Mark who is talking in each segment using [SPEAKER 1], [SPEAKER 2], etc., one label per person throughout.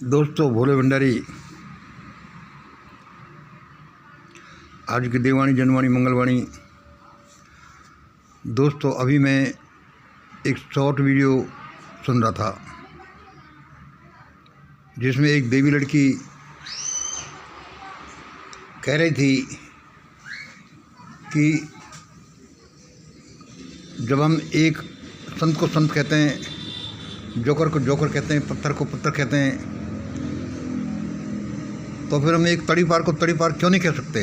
[SPEAKER 1] दोस्तों, भोले भंडारी आज की देववाणी जनवाणी मंगलवाणी। दोस्तों, अभी मैं एक शॉर्ट वीडियो सुन रहा था जिसमें एक देवी लड़की कह रही थी कि जब हम एक संत को संत कहते हैं, जोकर को जोकर कहते हैं, पत्थर को पत्थर कहते हैं, तो फिर हम एक तड़ी पार को तड़ी पार क्यों नहीं कह सकते।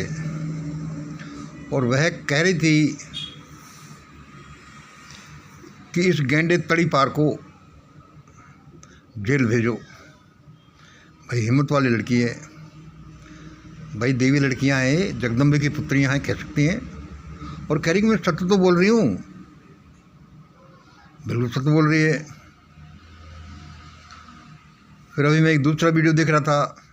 [SPEAKER 1] और वह कह रही थी कि इस गैंडे तड़ी पार को जेल भेजो। भाई हिम्मत वाली लड़की है, भाई देवी लड़कियां हैं, जगदम्बे की पुत्रियां हैं, कह सकती हैं। और कह रही कि मैं सत्य तो बोल रही हूँ, बिल्कुल सत्य बोल रही है। फिर अभी मैं एक दूसरा वीडियो देख रहा था,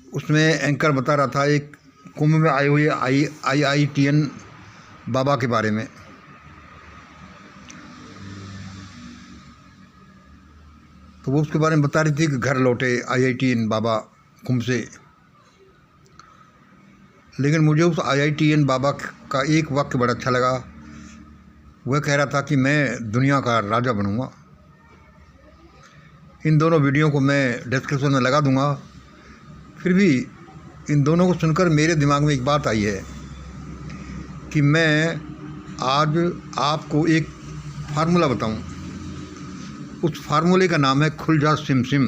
[SPEAKER 1] उसमें एंकर बता रहा था एक कुंभ में आए हुए IITN बाबा के बारे में। तो वो उसके बारे में बता रही थी कि घर लौटे IITN बाबा कुंभ से। लेकिन मुझे उस IITN बाबा का एक वाक्य बड़ा अच्छा लगा। वह कह रहा था कि मैं दुनिया का राजा बनूंगा। इन दोनों वीडियो को मैं डिस्क्रिप्शन में लगा दूंगा। फिर भी इन दोनों को सुनकर मेरे दिमाग में एक बात आई है कि मैं आज आपको एक फार्मूला बताऊं। उस फार्मूले का नाम है खुल जा सिम सिम।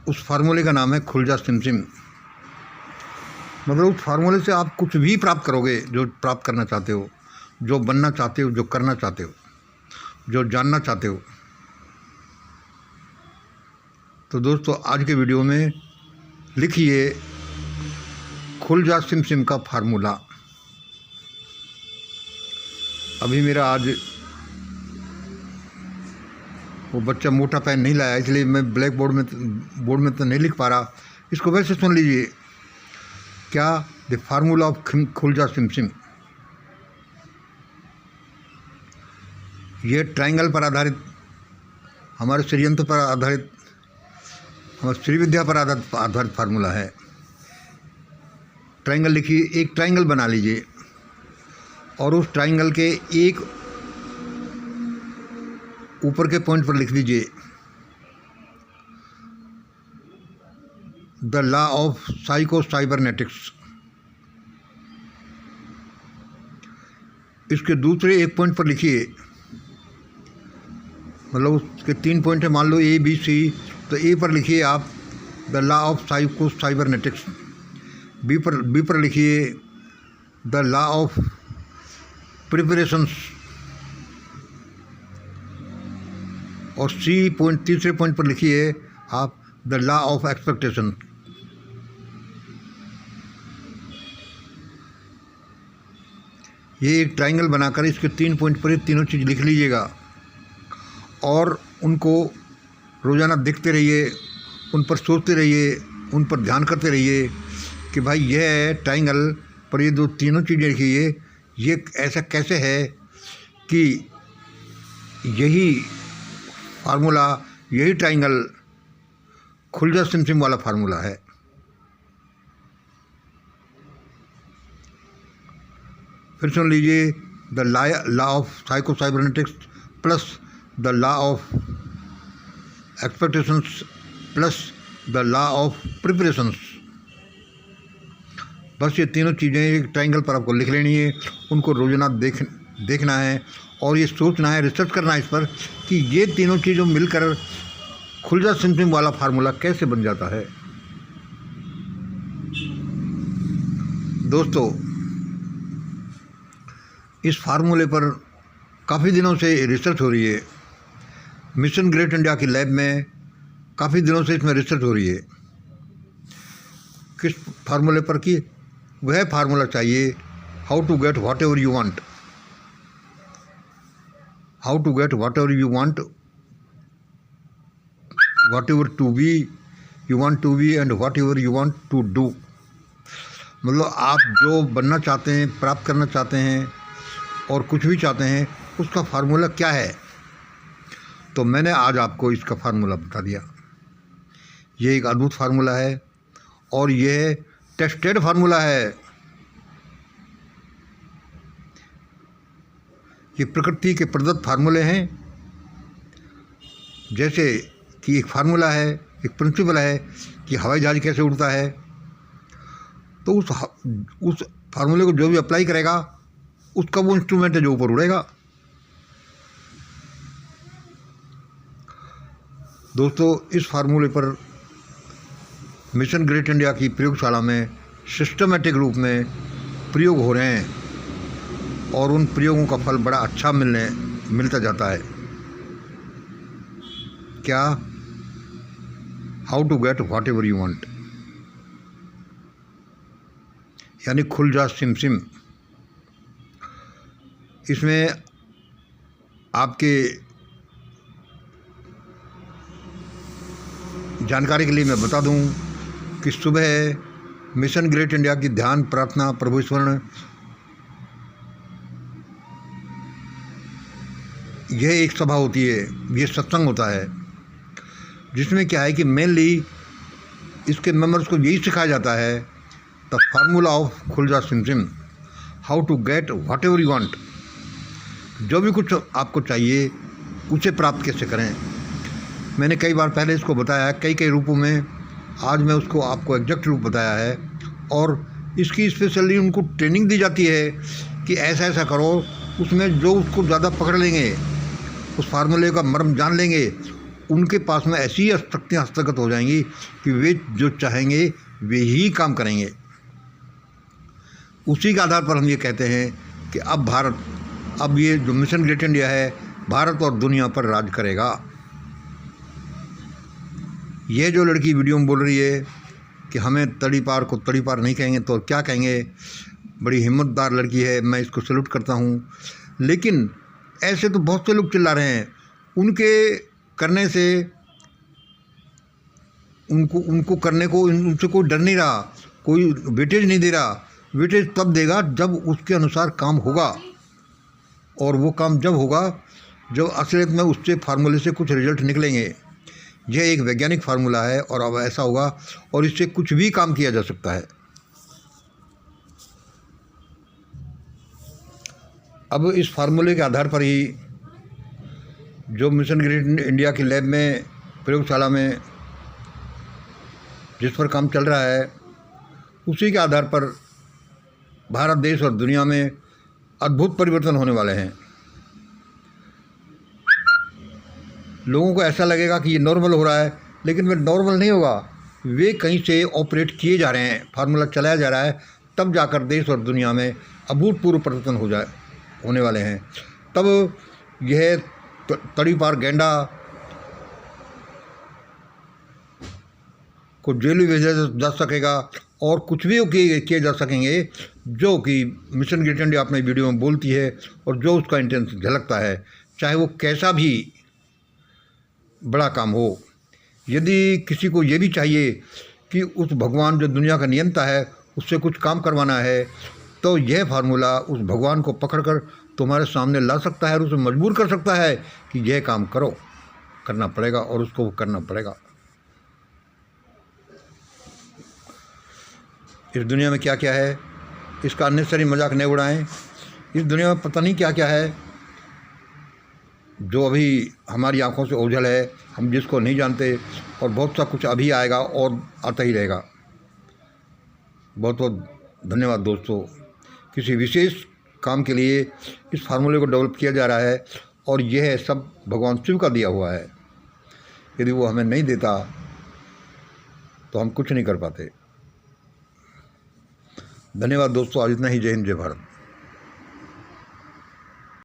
[SPEAKER 1] उस फार्मूले का नाम है खुल जा सिम सिम। मतलब उस फार्मूले से आप कुछ भी प्राप्त करोगे, जो प्राप्त करना चाहते हो, जो बनना चाहते हो, जो करना चाहते हो, जो जानना चाहते हो। तो दोस्तों, आज के वीडियो में लिखिए खुल जा सिम सिम का फार्मूला। अभी मेरा आज वो बच्चा मोटा पेन नहीं लाया, इसलिए मैं ब्लैक बोर्ड में तो नहीं लिख पा रहा। इसको वैसे सुन लीजिए। क्या? द फार्मूला ऑफ खुल जा सिम सिम। ये ट्रायंगल पर आधारित, हमारे श्रीयंत्र पर आधारित, हमारे श्री विद्या पर आधारित फार्मूला है। ट्रायंगल लिखिए, एक ट्रायंगल बना लीजिए और उस ट्रायंगल के एक ऊपर के पॉइंट पर लिख दीजिए the law of psycho cybernetics. इसके दूसरे एक पॉइंट पर लिखिए, मतलब उसके 3 पॉइंट है, मान लो ABC, तो A पर लिखिए आप the law of psycho cybernetics. B पर लिखिए द लॉ ऑफ प्रिपरेशंस। और तीसरे पॉइंट पर लिखिए आप द लॉ ऑफ एक्सपेक्टेशन। ये एक ट्रायंगल बनाकर इसके 3 पॉइंट पर ये तीनों चीज़ लिख लीजिएगा और उनको रोज़ाना देखते रहिए, उन पर सोचते रहिए, उन पर ध्यान करते रहिए कि भाई यह ट्रायंगल पर ये जो तीनों चीज़ें लिखी है, ये ऐसा कैसे है कि यही फार्मूला, यही ट्रायंगल खुल जा सिम सिम वाला फार्मूला है। फिर सुन लीजिए the law of psycho cybernetics plus the law of expectations plus the law of preparations. बस ये तीनों चीज़ें एक ट्रायंगल पर आपको लिख लेनी है। उनको रोजाना देखना है और ये सोचना है, रिसर्च करना है इस पर कि ये तीनों चीज़ों मिलकर खुल जा सिम सिम वाला फार्मूला कैसे बन जाता है। दोस्तों, इस फार्मूले पर काफ़ी दिनों से रिसर्च हो रही है। मिशन ग्रेट इंडिया की लैब में काफ़ी दिनों से इसमें रिसर्च हो रही है। किस फार्मूले पर? कि वह फार्मूला चाहिए how to get whatever you want. How to get whatever you want, whatever to be you want to be and whatever you want to do. मतलब आप जो बनना चाहते हैं, प्राप्त करना चाहते हैं, और कुछ भी चाहते हैं, उसका फार्मूला क्या है। तो मैंने आज आपको इसका फार्मूला बता दिया। ये एक अद्भुत फार्मूला है और यह टेस्टेड फार्मूला है। ये प्रकृति के प्रदत्त फार्मूले हैं। जैसे कि एक फार्मूला है, एक प्रिंसिपल है कि हवाई जहाज कैसे उड़ता है, तो उस फार्मूले को जो भी अप्लाई करेगा उसका वो इंस्ट्रूमेंट है जो ऊपर उड़ेगा। दोस्तों, इस फार्मूले पर मिशन ग्रेट इंडिया की प्रयोगशाला में सिस्टमेटिक रूप में प्रयोग हो रहे हैं और उन प्रयोगों का फल बड़ा अच्छा मिलता जाता है। क्या? How to get whatever you want, यानी खुल जा सिम सिम। इसमें आपके जानकारी के लिए मैं बता दूं कि सुबह मिशन ग्रेट इंडिया की ध्यान प्रार्थना प्रभु स्मरण, यह एक सभा होती है, यह सत्संग होता है, जिसमें क्या है कि मेनली इसके मेंबर्स को यही सिखाया जाता है द फार्मूला ऑफ खुल जा सिम सिम, how to get whatever you want. जो भी कुछ आपको चाहिए उसे प्राप्त कैसे करें। मैंने कई बार पहले इसको बताया है, कई रूपों में। आज मैं उसको आपको एग्जैक्ट रूप बताया है और इसकी स्पेशली उनको ट्रेनिंग दी जाती है कि ऐसा ऐसा करो। उसमें जो उसको ज़्यादा पकड़ लेंगे, उस फार्मूले का मर्म जान लेंगे, उनके पास में ऐसी शक्तियाँ हस्तगत हो जाएंगी कि वे जो चाहेंगे वे ही काम करेंगे। उसी के आधार पर हम ये कहते हैं कि अब ये जो मिशन ग्रेट इंडिया है, भारत और दुनिया पर राज करेगा। ये जो लड़की वीडियो में बोल रही है कि हमें तड़ी पार को तड़ी पार नहीं कहेंगे तो क्या कहेंगे, बड़ी हिम्मतदार लड़की है, मैं इसको सैल्यूट करता हूँ। लेकिन ऐसे तो बहुत से लोग चिल्ला रहे हैं। उनके करने से उनको करने को उनसे कोई डर नहीं रहा, कोई वेटेज नहीं दे रहा। वेटेज तब देगा जब उसके अनुसार काम होगा, और वो काम जब होगा जब असलियत में उससे फार्मूले से कुछ रिजल्ट निकलेंगे। यह एक वैज्ञानिक फार्मूला है और अब ऐसा होगा और इससे कुछ भी काम किया जा सकता है। अब इस फार्मूले के आधार पर ही जो मिशन ग्रेट इंडिया की लैब में, प्रयोगशाला में जिस पर काम चल रहा है, उसी के आधार पर भारत देश और दुनिया में अद्भुत परिवर्तन होने वाले हैं। लोगों को ऐसा लगेगा कि ये नॉर्मल हो रहा है, लेकिन वे नॉर्मल नहीं होगा। वे कहीं से ऑपरेट किए जा रहे हैं, फार्मूला चलाया जा रहा है, तब जाकर देश और दुनिया में अभूतपूर्व परिवर्तन होने वाले हैं। तब यह तड़ी पार गैंडा को जेल भी भेजा जा सकेगा और कुछ भी किए जा सकेंगे जो कि मिशन ग्रेट इंडिया अपने वीडियो में बोलती है और जो उसका इंटेंशन झलकता है, चाहे वो कैसा भी बड़ा काम हो। यदि किसी को ये भी चाहिए कि उस भगवान जो दुनिया का नियंता है उससे कुछ काम करवाना है, तो यह फार्मूला उस भगवान को पकड़कर तुम्हारे सामने ला सकता है और उसे मजबूर कर सकता है कि यह काम करना पड़ेगा और उसको करना पड़ेगा। इस दुनिया में क्या क्या है, इसका अननेसेसरी मजाक नहीं उड़ाएं। इस दुनिया में पता नहीं क्या क्या है जो अभी हमारी आंखों से ओझल है, हम जिसको नहीं जानते, और बहुत सा कुछ अभी आएगा और आता ही रहेगा। बहुत बहुत धन्यवाद दोस्तों। किसी विशेष काम के लिए इस फार्मूले को डेवलप किया जा रहा है और यह सब भगवान शिव का दिया हुआ है। यदि वो हमें नहीं देता तो हम कुछ नहीं कर पाते। धन्यवाद दोस्तों। आज इतना ही। जय हिंद, जय भारत।